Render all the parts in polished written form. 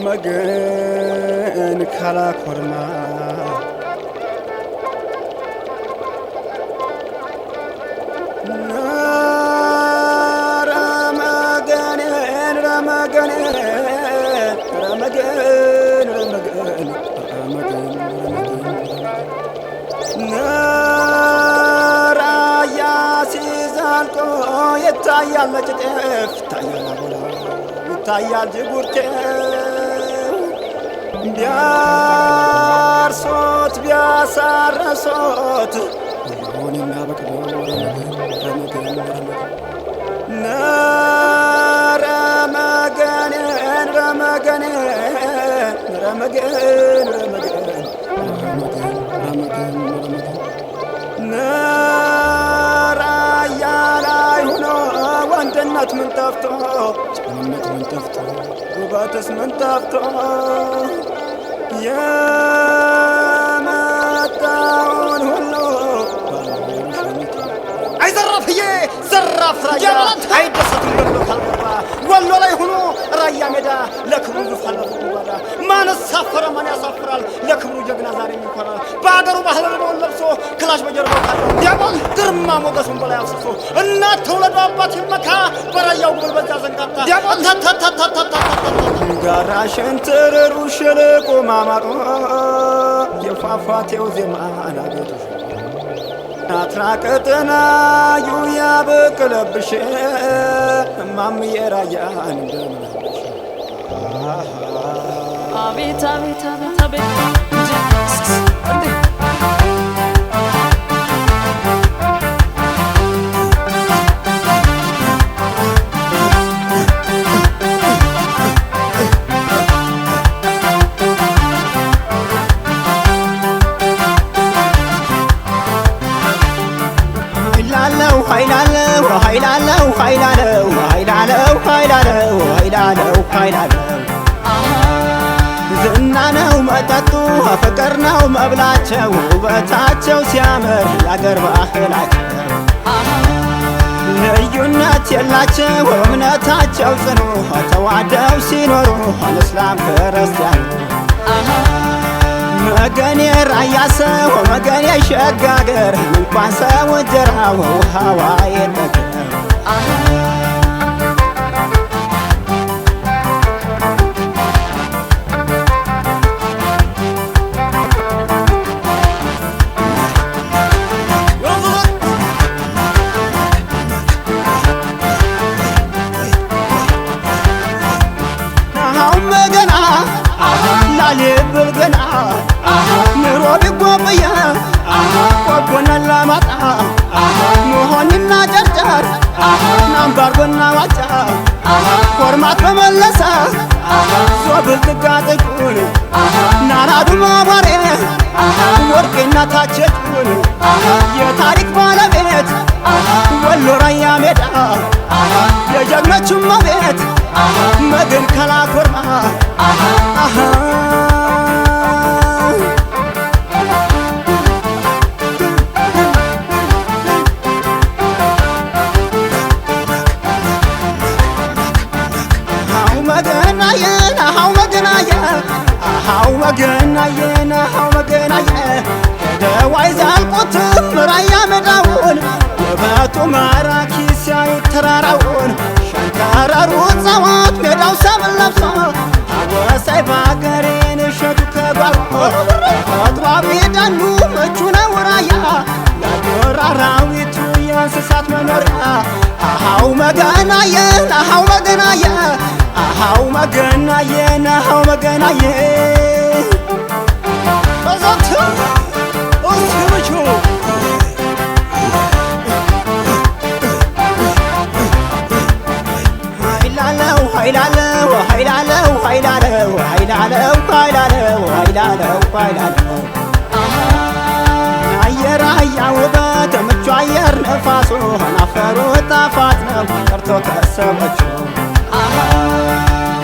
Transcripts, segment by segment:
مگن کلا کرما يتايال مجدف تايال ابولا يتايال جبورته بيار صوت بياسار صوت يونينا بكبور نار رمغن رمغن رمغن وانتنات من تفتو جنت من تفتو وباتس من تفتو يا متاون هلو اي زرف رايا اي دستو بلو خلبا والله لا يهونو رايا ميدا لكبرو زفخلف وبادا ما نسافر ما يسافرال لكبرو جغنا زاري ميكورا باغرو بحلل ነው ለብሶ ክላሽ በጀርባው ካለ ያባል ድርማ ሞገሱን በላይ አፍስሶ እና ተወለደ አባት ይመካ በራያው ጉልበታ ዘንጋታ ያባል ጋራሽን ተረሩ ሸለቆ ማማሮ የፋፋቴው ዜማ አናገቱ አትራቀተና ዩያ በቀለብሽ ማም የራያን እንደምናሽ አቤት አቤት አቤት አቤት ዝናነው መጠጡ ፍቅርነው መብላቸው ውበታቸው ሲያምር ያገር ባህላቸው ልዩነት የላቸው እምነታቸው ጽኑ ተዋደው ሲኖሩ እስላም ክርስቲያኑ መገኔ ራያ ሰው መገኔ ሸጋገር እንኳን ሰው እንጀራው ውሃዋ የለገር بالغنا نروبي قوبيا قوبنا لامطا مهوننا جرجر نامبار قلنا واجا قرمات بملسا صوبل تقاتكون نارادو ماباري ورقنا تاجتون يتاريك بالبيت ولو رايا ميدا يجغنچو مبيت مدن كلا قرما هاو مغنايه دواي زالقوتم رايا مداون وباتو ماراكي ساي تراراون شنكارارو صوت ميداو سامل لبسو وساي باغرين شدو كبالو اطرابي دانو مچونا ورايا لدراراويتو يانسسات منوريا هاو مغنايه هاو مغنايه አየራያ ውበት ምቹ አየር ነፋሱ ናፈሩ ጣፋት ነው ቀርቶ ከሰቦቹ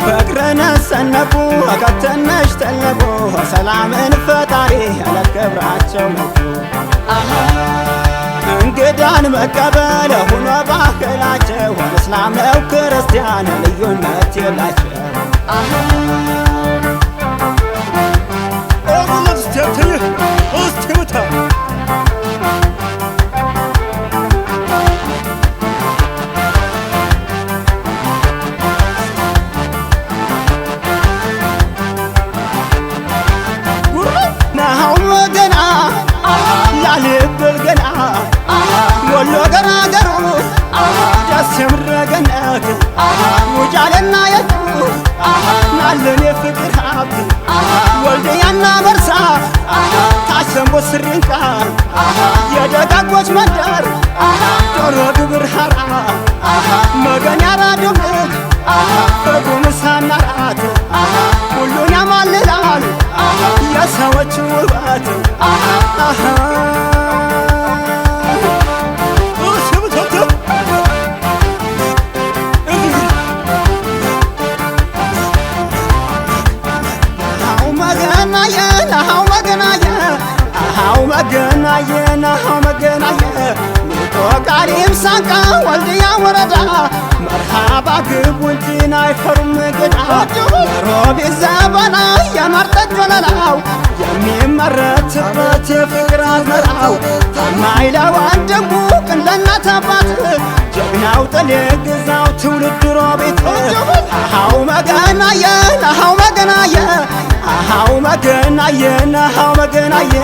ፍቅርን ሰነቁ ከተነሽ ተለቁ ሰላምን ፈጣሪ ያለክብራቸው ነው እንግዳን መቀበል ሆኖ ባህላቸው እስላም ነው ክርስቲያን ልዩነት የላቸው ወሎ ገራገሩ ደስ የምረገነት ውጫሌና የቱ ናለን የፍቅር ሀብት ወልድያና በርሳ ታሸንቦ ስሪንቃ የደጋጎች መንደር ዶሮ ግብር ሀራ መገን ያራዱልክ በጉምሳና ራት ሁሉን ያማልላል የሰዎች ውበት መገናየ ቃሪም ሳንቃ ወልድያ ወረዳ መርሃባ ግቡንቲን አይፈሩም ግዳ ሮቢት ዘበና የመርጠጅ ወለላው የሚመረትበት የፍቅር አዝመራው ታማኝ ለወንድሙ ቅን ለእናት አባት ጀግናው ጥሌ ግዛው ትውልድ ሮቢት አሃው መገናየ አሃው መገናየ አሃው መገናየ አሃው መገናየ